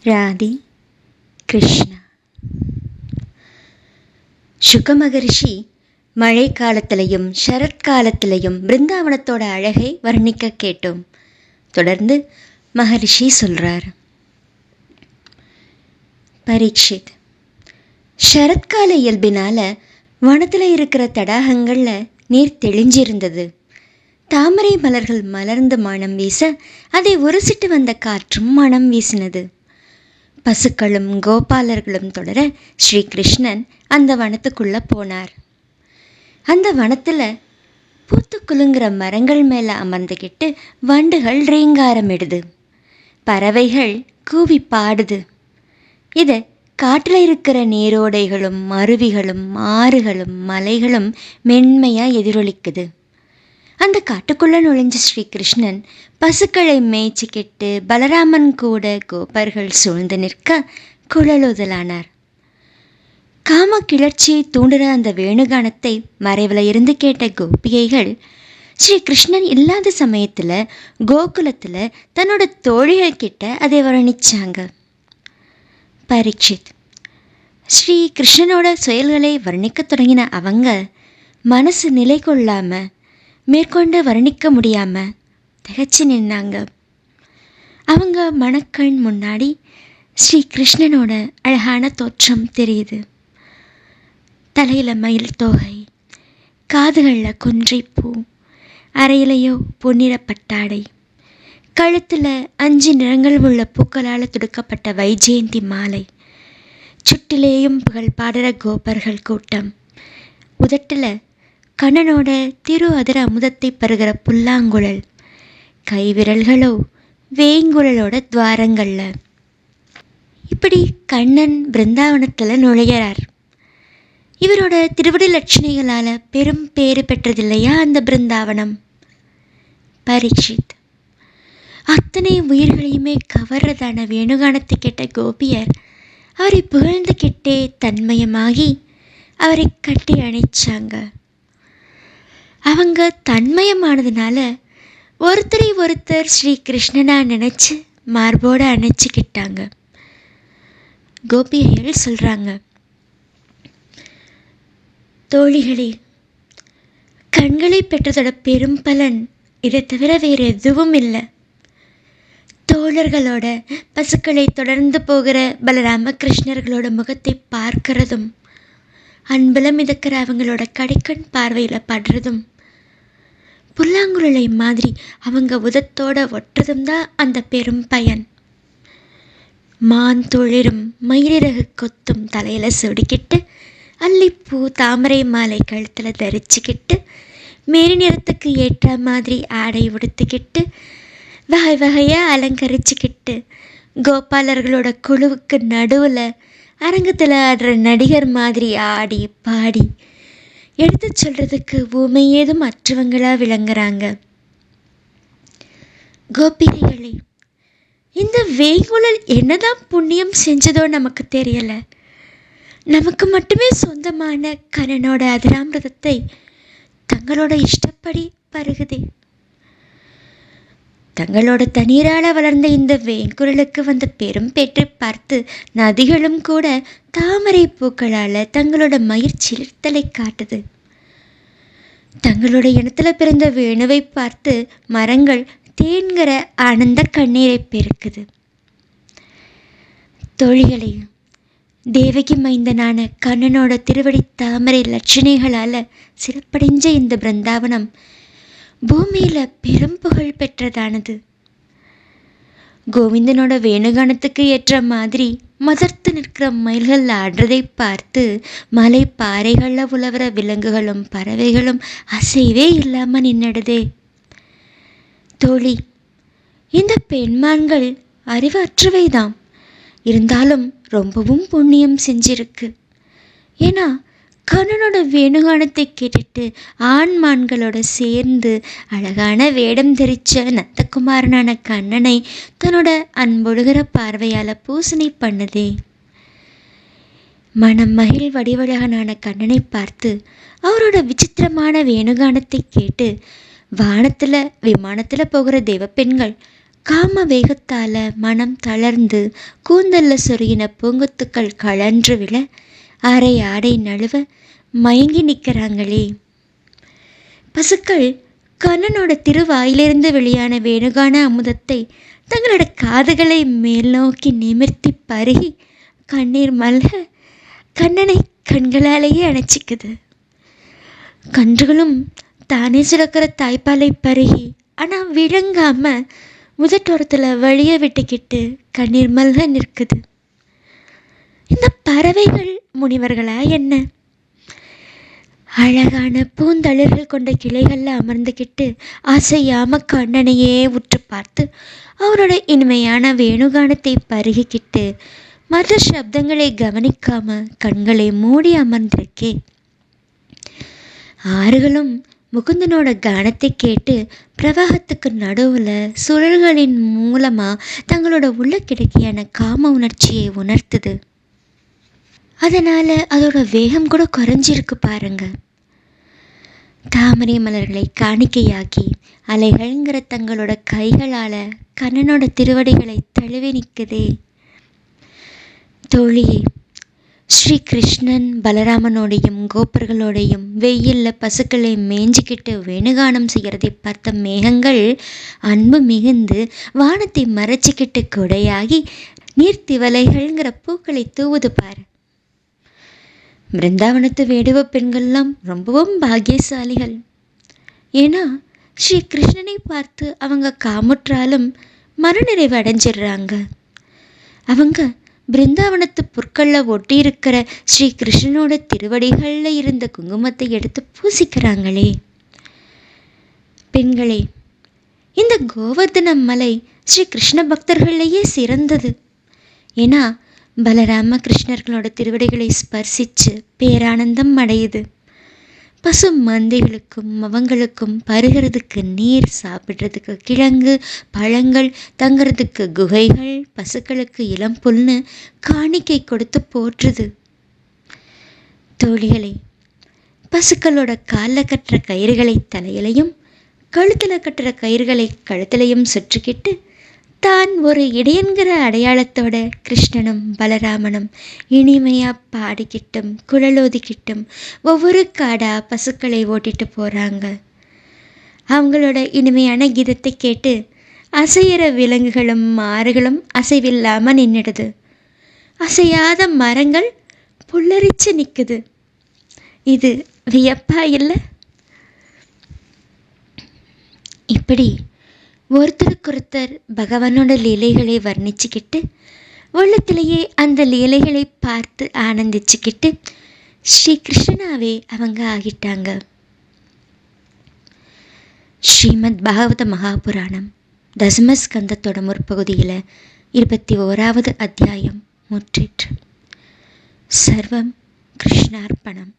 ராதி கிருஷ்ணா. சுக மகரிஷி மழை காலத்திலையும் சரத்காலத்திலையும் பிருந்தாவனத்தோட அழகை வர்ணிக்க கேட்டோம். தொடர்ந்து மகரிஷி சொல்றார். பரீட்சித், சரத்கால இயல்பினால வனத்தில் இருக்கிற தடாகங்களில் நீர் தெளிஞ்சிருந்தது. தாமரை மலர்கள் மலர்ந்து மனம் வீச அதை உரசிட்டு வந்த காற்றும் மனம் வீசினது. பசுக்களும் கோபாலர்களும் தொடர ஸ்ரீகிருஷ்ணன் அந்த வனத்துக்குள்ளே போனார். அந்த வனத்தில் பூத்து குலுங்குற மரங்கள் மேலே அமர்ந்துக்கிட்டு வண்டுகள் ரீங்காரமிடுது, பறவைகள் கூவி பாடுது. இதை காட்டில் இருக்கிற நீரோடைகளும் அருவிகளும் ஆறுகளும் மலைகளும் மென்மையாக எதிரொலிக்குது. அந்த காட்டுக்குள்ளே நுழைஞ்ச ஸ்ரீகிருஷ்ணன் பசுக்களை மேய்ச்சிக்கிட்டு பலராமன் கூட கோபர்கள் சூழ்ந்து நிற்க குழலுதலானார். காம கிளர்ச்சியை தூண்டுற அந்த வேணுகானத்தை மறைவில் இருந்து கேட்ட கோபிகைகள் ஸ்ரீகிருஷ்ணன் இல்லாத சமயத்தில் கோகுலத்தில் தன்னோட தோழிகள் கிட்ட அதை வர்ணிச்சாங்க. பரீட்சித், ஸ்ரீ கிருஷ்ணனோட செயல்களை வர்ணிக்க தொடங்கின அவங்க மனசு நிலை கொள்ளாமல் மேற்கொண்டு வர்ணிக்க முடியாமல் திகச்சு நின்னாங்க. அவங்க மணக்கண் முன்னாடி ஸ்ரீ கிருஷ்ணனோட அழகான தோற்றம் தெரியுது. தலையில் மயில் தோகை, காதுகளில் கொன்றைப்பூ, அறையிலையோ பொன்னிற பட்டாடை, கழுத்தில் 5 நிறங்கள் உள்ள பூக்களால் துடுக்கப்பட்ட வைஜெயந்தி மாலை, சுட்டிலேயும் புகழ் பாடுற கோபர்கள் கூட்டம், உதட்டில் கண்ணனோட திரு அதிர அமுதத்தை பருகிற புல்லாங்குழல், கைவிரல்களோ வேங்குழலோட துவாரங்களில். இப்படி கண்ணன் பிருந்தாவனத்தில் நுழையிறார். இவரோட திருவடி லட்சணிகளால் பெரும் பேறு பெற்றதில்லையா அந்த பிருந்தாவனம்? பரீட்சித், அத்தனை உயிர்களையுமே கவர்றதான வேணுகானத்தை கேட்ட கோபியர் அவரை புகழ்ந்துக்கிட்டே தன்மயமாகி அவரை கட்டி அணைச்சாங்க. அவங்க தன்மயமானதுனால ஒருத்தரை ஒருத்தர் ஸ்ரீ கிருஷ்ணனா நினச்சி மார்போடு அணைச்சிக்கிட்டாங்க. கோபிகைகள் சொல்கிறாங்க, தோழிகளே, கண்களை பெற்றதோட பெரும் பலன் இதை தவிர வேறு எதுவும் இல்லை. தோழர்களோட பசுக்களை தொடர்ந்து போகிற பலராமகிருஷ்ணர்களோட முகத்தை பார்க்கிறதும் அன்புல மிதக்கிற அவங்களோட கடைக்கண் பார்வையில் படுறதும் புல்லாங்குழலை மாதிரி அவங்க உதத்தோட ஒட்டுறதும் தான் அந்த பெரும் பயன். மான் தொழிரும் மயிலிறகு கொத்தும் தலையில் சுடிக்கிட்டு அல்லிப்பூ தாமரை மாலை கழுத்தில் தரிச்சுக்கிட்டு மேரி நிறத்துக்கு ஏற்ற மாதிரி ஆடை உடுத்துக்கிட்டு வகை வகையாக அலங்கரிச்சுக்கிட்டு கோபாலர்களோட குழுவுக்கு நடுவில் அரங்கத்தில் ஆடுற நடிகர் மாதிரி ஆடி பாடி எடுத்து சொல்கிறதுக்கு ஊமை ஏதும் மற்றவங்களாக விளங்குறாங்க. கோபிகைகளே, இந்த வேங்குழல் என்னதான் புண்ணியம் செஞ்சதோ நமக்கு தெரியலை. நமக்கு மட்டுமே சொந்தமான கண்ணனோட அதிராமிரதத்தை தங்களோட இஷ்டப்படி பருகுதே. தங்களோட தண்ணீரால் வளர்ந்த இந்த வேங்குழலுக்கு வந்த பெரும் பெற்றை பார்த்து நதிகளும் கூட தாமரை பூக்களால் தங்களோட மயிர் சிலிர்த்தலை காட்டுது. தங்களோட இனத்தில் பிறந்த வேணுவை பார்த்து மரங்கள் தேன்கிற ஆனந்த கண்ணீரை பெருக்குது. தோழிகளே, தேவகி மைந்தனான கண்ணனோட திருவடி தாமரை லட்சணைகளால் சிறப்படைஞ்ச இந்த பிருந்தாவனம் பூமியில் பெரும் புகழ் பெற்றதானது. கோவிந்தனோட வேணுகானத்துக்கு ஏற்ற மாதிரி மதர்த்து நிற்கிற மயில்கள் ஆடுறதை பார்த்து மலை பாறைகளில் உலவர விலங்குகளும் பறவைகளும் அசைவே இல்லாமல் நின்னுடுதே. தோழி, இந்த பெண்மான்கள் அறிவற்றவைதான், இருந்தாலும் ரொம்பவும் புண்ணியம் செஞ்சிருக்கு. ஏன்னா கண்ணனோட வேணுகானத்தை கேட்டுட்டு ஆண்மான்களோட சேர்ந்து அழகான வேடம் தரித்த நத்தகுமாரனான கண்ணனை தன்னோட அன்பொழுகிற பார்வையால் பூசணை பண்ணுதே. மனம் மகிழ் வடிவழகனான கண்ணனை பார்த்து அவரோட விசித்திரமான வேணுகானத்தை கேட்டு வானத்தில் விமானத்தில் போகிற தேவப்பெண்கள் காம வேகத்தால் மனம் தளர்ந்து கூந்தல்ல சொருகின பூங்குத்துக்கள் கழன்று விழ அரை ஆடை நழுவ மயங்கி நிற்கிறாங்களே. பசுக்கள் கண்ணனோட திருவாயிலிருந்து வெளியான வேணுகான அமுதத்தை தங்களோட காதுகளை மேல் நோக்கி நிமிர்த்தி பருகி கண்ணீர் மல்க கண்ணனை கண்களாலேயே அணைச்சிக்குது. கன்றுகளும் தானே சுரக்கிற தாய்ப்பாலை பருகி ஆனால் விழுங்காம முதட்டோரத்தில் வழிய விட்டுக்கிட்டு கண்ணீர் மல்க நிற்குது. இந்த பறவைகள் முனிவர்களா என்ன? அழகான பூந்தளிர்கள் கொண்ட கிளைகளில் அமர்ந்துக்கிட்டு அசையாம கண்ணனையே உற்று பார்த்து அவரோட இனிமையான வேணுகானத்தை பருகிக்கிட்டு மற்ற சப்தங்களை கவனிக்காம கண்களை மூடி அமர்ந்திருக்கே. ஆறுகளும் முகுந்தனோட கானத்தை கேட்டு பிரவாகத்துக்கு நடுவில் சுழல்களின் மூலமாக தங்களோட உள்ள கிடக்கியான காம உணர்ச்சியை உணர்த்துது. அதனால் அதோட வேகம் கூட குறைஞ்சிருக்கு பாருங்க. தாமரை மலர்களை காணிக்கையாக்கி அலைகள்ங்கிற தங்களோட கைகளால் கண்ணனோட திருவடிகளை தழுவி நிற்குதே. தோழியே, ஸ்ரீ கிருஷ்ணன் பலராமனோடையும் கோப்பர்களோடையும் வெயிலில் பசுக்களை மேய்ஞ்சிக்கிட்டு வேணுகானம் செய்கிறதை பார்த்த மேகங்கள் அன்பு மிகுந்து வானத்தை மறைச்சிக்கிட்டு கொடையாகி நீர்த்திவலைகள்ங்கிற பூக்களை தூவுது பாரு. பிருந்தாவனத்து வேடுவ பெண்கள்லாம் ரொம்பவும் பாக்கியசாலிகள். ஏன்னா ஸ்ரீ கிருஷ்ணனை பார்த்து அவங்க காமுற்றாலும் மனநிறைவு அடைஞ்சிடுறாங்க. அவங்க பிருந்தாவனத்து புற்களில் ஒட்டியிருக்கிற ஸ்ரீ கிருஷ்ணனோட திருவடிகளில் இருந்த குங்குமத்தை எடுத்து பூசிக்கிறாங்களே. பெண்களே, இந்த கோவர்தன மலை ஸ்ரீ கிருஷ்ண பக்தர்களையே சிறந்தது. ஏன்னா பலராம கிருஷ்ணர்களோட திருவடிகளை ஸ்பர்சித்து பேரானந்தம் அடையுது. பசு மந்தைகளுக்கும் அவங்களுக்கும் பருகிறதுக்கு நீர், சாப்பிட்றதுக்கு கிழங்கு பழங்கள், தங்கிறதுக்கு குகைகள், பசுக்களுக்கு இளம் புல்னு காணிக்கை கொடுத்து போற்றுது. தோழிகளை, பசுக்களோட காலில் கட்டுற கயிறுகளை தலையிலையும் கழுத்தில் கட்டுற கயிறுகளை கழுத்திலையும் சுற்றிக்கிட்டு தான் ஒரு இடையன்கிற அடையாளத்தோட கிருஷ்ணனும் பலராமனும் இனிமையாக பாடிக்கிட்டும் குழலோதிக்கிட்டும் ஒவ்வொரு காடாக பசுக்களை ஓட்டிட்டு போகிறாங்க. அவங்களோட இனிமையான கீதத்தை கேட்டு அசையிற விலங்குகளும் மாறுகளும் அசைவில்லாமல் நின்றுடுது. அசையாத மரங்கள் புல்லரிச்சு நிற்குது. இது வியப்பா இல்லை? இப்படி ஒருத்தருக்கொருத்தர் பகவானோட லீலைகளை வர்ணிச்சுக்கிட்டு உள்ளத்திலேயே அந்த லீலைகளை பார்த்து ஆனந்திச்சுக்கிட்டு ஸ்ரீ கிருஷ்ணனாவே அவங்க ஆகிட்டாங்க. ஸ்ரீமத் பாகவத மகாபுராணம் தசமஸ்கந்தத்தோட முற்பகுதியில் 21வது அத்தியாயம் முற்றிற்று. சர்வம் கிருஷ்ணார்ப்பணம்.